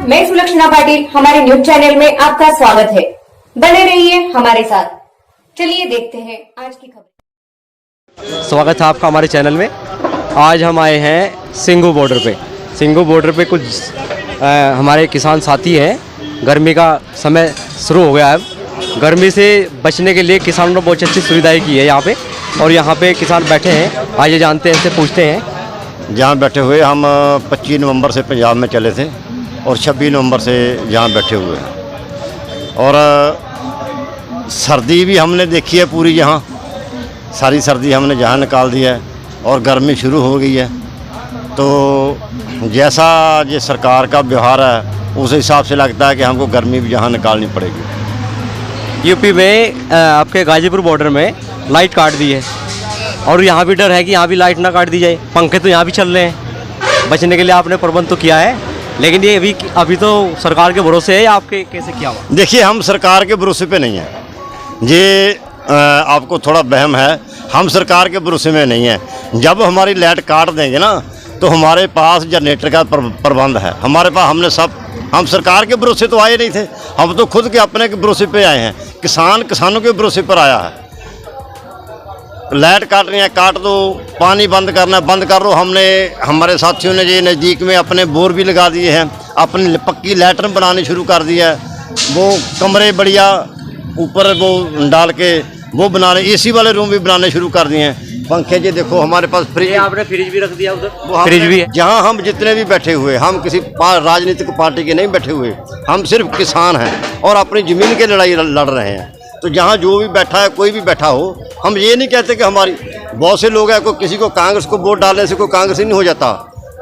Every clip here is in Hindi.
मैं सुलक्षणा पाटिल, हमारे न्यूज चैनल में आपका स्वागत है। बने रहिए हमारे साथ। चलिए देखते हैं आज की खबर। स्वागत है आपका हमारे चैनल में। आज हम आए हैं सिंघू बॉर्डर पे। सिंघू बॉर्डर पे कुछ हमारे किसान साथी हैं। गर्मी का समय शुरू हो गया है। गर्मी से बचने के लिए किसानों ने बहुत अच्छी सुविधाएं की है यहाँ पे, और यहाँ पे किसान बैठे हैं। आइए जानते हैं, इनसे पूछते हैं। जहाँ बैठे हुए हम 25 नवंबर से पंजाब में चले थे और 26 नवंबर से यहाँ बैठे हुए हैं। और सर्दी भी हमने देखी है पूरी, यहाँ सारी सर्दी हमने जहाँ निकाल दी है और गर्मी शुरू हो गई है। तो जैसा ये सरकार का व्यवहार है उस हिसाब से लगता है कि हमको गर्मी भी यहाँ निकालनी पड़ेगी। यूपी में आपके गाजीपुर बॉर्डर में लाइट काट दी है, और यहाँ भी डर है कि यहाँ भी लाइट ना काट दी जाए। पंखे तो यहाँ भी चल रहे हैं, बचने के लिए आपने प्रबंध तो किया है, लेकिन ये अभी तो सरकार के भरोसे है। आपके कैसे किया हुआ? देखिए, हम सरकार के भरोसे पे नहीं हैं। ये आपको थोड़ा वहम है, हम सरकार के भरोसे में नहीं हैं। जब हमारी लाइट काट देंगे ना तो हमारे पास जनरेटर का प्रबंध है, हमारे पास हमने सब। हम सरकार के भरोसे तो आए नहीं थे, हम तो खुद के अपने के भरोसे पे आए हैं। किसानों के भरोसे पर आया है। लाइट काटनी है काट दो, पानी बंद करना है बंद कर दो। हमारे साथियों ने ये नज़दीक में अपने बोर भी लगा दिए हैं, अपनी पक्की लैट्रिन बनानी शुरू कर दी है। वो कमरे बढ़िया ऊपर वो डाल के वो बनाने, एसी वाले रूम भी बनाने शुरू कर दिए हैं। पंखे जी देखो, हमारे पास फ्रिज, आपने फ्रिज भी रख दिया उधर। फ्रिज भी है। जहाँ हम जितने भी बैठे हुए, हम किसी राजनीतिक पार्टी के नहीं बैठे हुए, हम सिर्फ किसान हैं और अपनी ज़मीन की लड़ाई लड़ रहे हैं। तो जहाँ जो भी बैठा है, कोई भी बैठा हो, हम ये नहीं कहते कि हमारी बहुत से लोग हैं, कोई किसी को कांग्रेस को वोट डालने से कोई कांग्रेस ही नहीं हो जाता,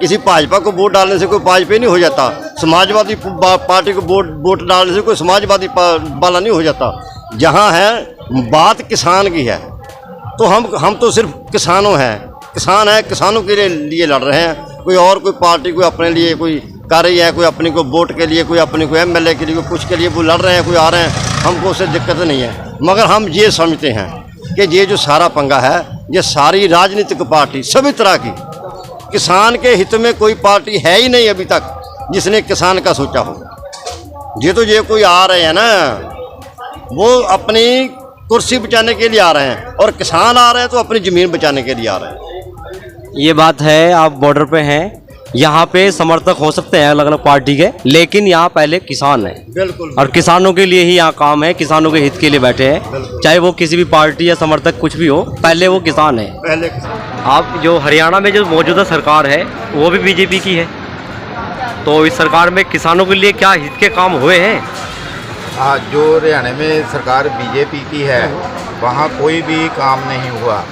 किसी भाजपा को वोट डालने से कोई भाजपा नहीं हो जाता, समाजवादी पार्टी को वोट डालने से कोई समाजवादी वाला नहीं हो जाता। जहाँ है बात किसान की है, तो हम तो सिर्फ किसानों हैं, किसान हैं, किसानों के लिए लड़ रहे हैं। कोई और कोई पार्टी कोई अपने लिए कोई कर रही है, कोई अपनी को वोट के लिए, कोई अपनी को एमएलए के लिए, कोई कुछ के लिए वो लड़ रहे हैं, कोई आ रहे हैं, हमको उससे दिक्कत नहीं है। मगर हम ये समझते हैं कि ये जो सारा पंगा है, ये सारी राजनीतिक पार्टी सभी तरह की, किसान के हित में कोई पार्टी है ही नहीं अभी तक जिसने किसान का सोचा हो। ये कोई आ रहे हैं ना, वो अपनी कुर्सी बचाने के लिए आ रहे हैं, और किसान आ रहे हैं तो अपनी ज़मीन बचाने के लिए आ रहे हैं। ये बात है, आप बॉर्डर पे हैं, यहाँ पे समर्थक हो सकते हैं अलग अलग पार्टी के, लेकिन यहाँ पहले किसान हैं। बिल्कुल। और किसानों के लिए ही यहाँ काम है, किसानों के हित के लिए बैठे हैं। चाहे वो किसी भी पार्टी या समर्थक कुछ भी हो, पहले वो किसान है। पहले आप जो हरियाणा में जो मौजूदा सरकार है वो भी बीजेपी की है, तो इस सरकार में किसानों के लिए क्या हित के काम हुए हैं? जो हरियाणा में सरकार बीजेपी की है वहाँ कोई भी काम नहीं हुआ।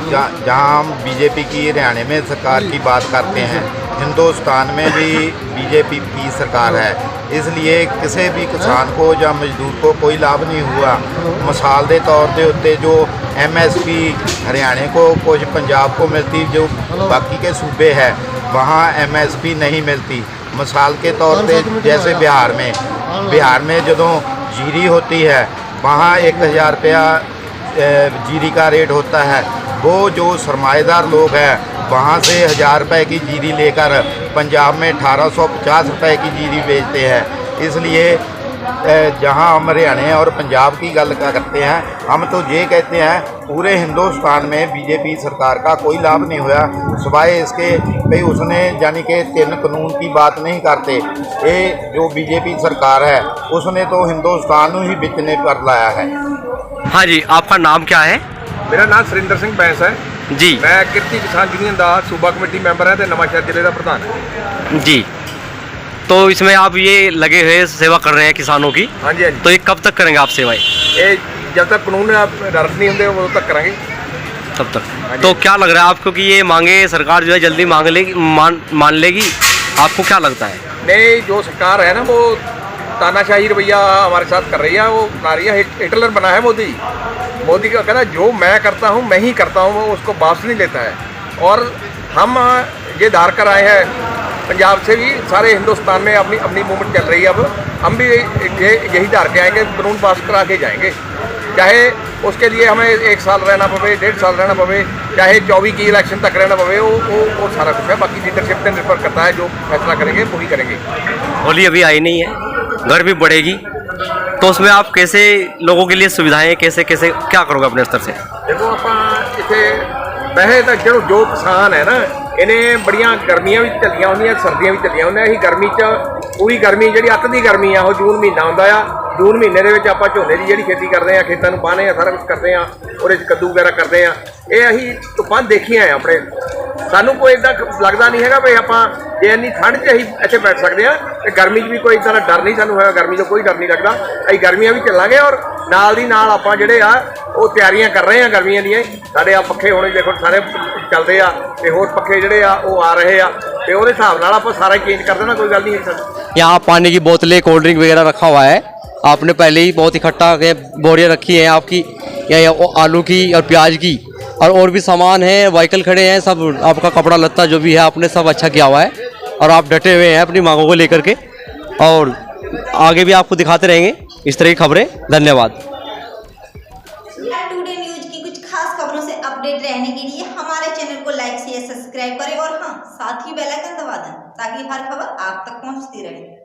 जहाँ हम बीजेपी की हरियाणा में सरकार की बात करते हैं, हिंदुस्तान में भी बीजेपी की सरकार है, इसलिए किसी भी किसान को या मजदूर को कोई लाभ नहीं हुआ। मिसाल के तौर पे उत्ते जो MSP हरियाणा को कुछ पंजाब को मिलती, जो बाकी के सूबे है वहाँ MSP नहीं मिलती। मिसाल के तौर पे जैसे बिहार में जो जीरी होती है वहाँ 1000 रुपया जीरी का रेट होता है। वो जो सरमाएदार लोग हैं वहाँ से 1000 रुपये की जीरी लेकर पंजाब में 1850 रुपये की जीरी बेचते हैं। इसलिए जहाँ हम हरियाणा और पंजाब की गल करते हैं, हम तो ये कहते हैं पूरे हिंदुस्तान में बीजेपी सरकार का कोई लाभ नहीं हुआ, सिवाय इसके भाई उसने यानी कि 3 कानून की बात नहीं करते। ये जो बीजेपी सरकार है उसने तो हिंदुस्तान ही बिचने पर लाया है। हाँ जी, आपका नाम क्या है? मेरा नाम सुरिंदर सिंह बैंस है जी। मैं किरती किसान यूनियन का सूबा कमेटी मैंबर है, नवांशहर जिले का प्रधान है जी। तो इसमें आप ये लगे हुए सेवा कर रहे हैं किसानों की? हाँ जी, हाँ जी। तो ये कब तक करेंगे आप सेवाएं? ये जब तक कानून रद्द नहीं होंगे वो तक करेंगे। तब तक तो क्या लग रहा है आपको कि ये मांगे सरकार जो है जल्दी मान लेगी? आपको क्या लगता है? नहीं, जो सरकार है ना वो तानाशाही रवैया हमारे साथ कर रही है, वो बना रही है। हिटलर बना है मोदी का कहना जो मैं करता हूँ मैं ही करता हूँ, वो उसको वापस नहीं लेता है। और हम ये धार कर आए हैं पंजाब से भी, सारे हिंदुस्तान में अपनी मूवमेंट चल रही है। अब हम भी यही धार के आएंगे, कानून पास करा के जाएंगे। चाहे उसके लिए हमें 1 साल रहना पवे, 1.5 साल रहना पवे, चाहे 24 की इलेक्शन तक रहना पवे, वो सारा कुछ है। बाकी लीडरशिप पर निर्भर करता है, जो फैसला करेंगे वही करेंगे। होली अभी आई नहीं है, गर्मी बढ़ेगी, तो उसमें आप कैसे लोगों के लिए सुविधाएं कैसे कैसे क्या करोगे अपने स्तर से? देखो ਆਪਾਂ ਇੱਥੇ ਵੈਸੇ ਤਾਂ ਜੋ ਕਿਸਾਨ ਹੈ ਨਾ, ਇਹਨੇ ਬੜੀਆਂ ਗਰਮੀਆਂ ਵੀ ਚੱਲੀਆਂ ਹੁੰਦੀਆਂ, ਸਰਦੀਆਂ ਵੀ ਚੱਲੀਆਂ ਹੁੰਦੀਆਂ। ਅਸੀਂ ਗਰਮੀ 'ਚ ਪੂਰੀ ਗਰਮੀ ਜਿਹੜੀ ਅੱਤ ਦੀ ਗਰਮੀ ਆ ਉਹ ਜੂਨ ਮਹੀਨਾ ਹੁੰਦਾ ਆ। ਜੂਨ ਮਹੀਨੇ ਦੇ ਵਿੱਚ ਆਪਾਂ ਝੋਨੇ ਦੀ ਜਿਹੜੀ ਖੇਤੀ ਕਰਦੇ ਆ, ਖੇਤਾਂ ਨੂੰ ਬਾਹਨੇ ਆ, ਸਾਰਾ ਕੁਝ ਕਰਦੇ ਆ, ਉਹਦੇ 'ਚ ਕੱਦੂ ਵਗੈਰਾ ਕਰਦੇ ਆ। ਇਹ ਅਸੀਂ ਧੁੱਪਾਂ ਦੇਖੀਆਂ ਆ ਆਪਣੇ, ਸਾਨੂੰ ਕੋਈ ਇੱਦਾਂ ਲੱਗਦਾ ਨਹੀਂ ਹੈਗਾ ਵੀ ਆਪਾਂ ਜੇ ਇੰਨੀ ਠੰਡ 'ਚ ਅਸੀਂ ਇੱਥੇ ਬੈਠ ਸਕਦੇ ਆ ਤੇ ਗਰਮੀ 'ਚ ਵੀ ਕੋਈ ਇੱਦਾਂ ਦਾ ਡਰ ਨਹੀਂ ਸਾਨੂੰ ਹੋਇਆ। ਗਰਮੀ 'ਚ ਕੋਈ ਡਰ ਨਹੀਂ ਲੱਗਦਾ, ਅਸੀਂ ਗਰਮੀਆਂ ਵੀ ਚੱਲਾਂਗੇ ਔਰ ਨਾਲ ਦੀ ਨਾਲ ਆਪਾਂ ਜਿਹੜੇ ਆ ਉਹ ਤਿਆਰੀਆਂ ਕਰ ਰਹੇ ਆ ਗਰਮੀਆਂ ਦੀਆਂ। ਸਾਡੇ ਆ ਪੱਖੇ ਹੁਣ ਦੇਖੋ ਸਾਰੇ ਚੱਲਦੇ ਆ ਤੇ ਹੋਰ ਪੱਖੇ ਜਿਹੜੇ ਆ ਉਹ ਆ ਰਹੇ ਆ ਤੇ ਉਹਦੇ ਹਿਸਾਬ ਨਾਲ ਆਪਾਂ ਸਾਰਾ ਚੇਂਜ ਕਰ ਦੇਣਾ, ਕੋਈ ਗੱਲ नहीं है सर। यहाँ पानी की बोतलें कोल्ड ड्रिंक वगैरह रखा हुआ है, आपने पहले ही बहुत इकट्ठा बोरियाँ रखी हैं आपकी, या आलू की और प्याज की और भी सामान है, व्हीकल खड़े हैं, सब आपका कपड़ा लत्ता जो भी है आपने सब अच्छा किया हुआ है और आप डटे हुए हैं अपनी मांगों को लेकर के, और आगे भी आपको दिखाते रहेंगे इस तरह की खबरें। धन्यवाद। टुडे न्यूज की कुछ खास खबरों से अपडेट रहने के लिए हमारे चैनल को लाइक शेयर सब्सक्राइब करें और हाँ साथ ही बेल आइकन दबा दें ताकि हर खबर आप तक पहुंचती रहे।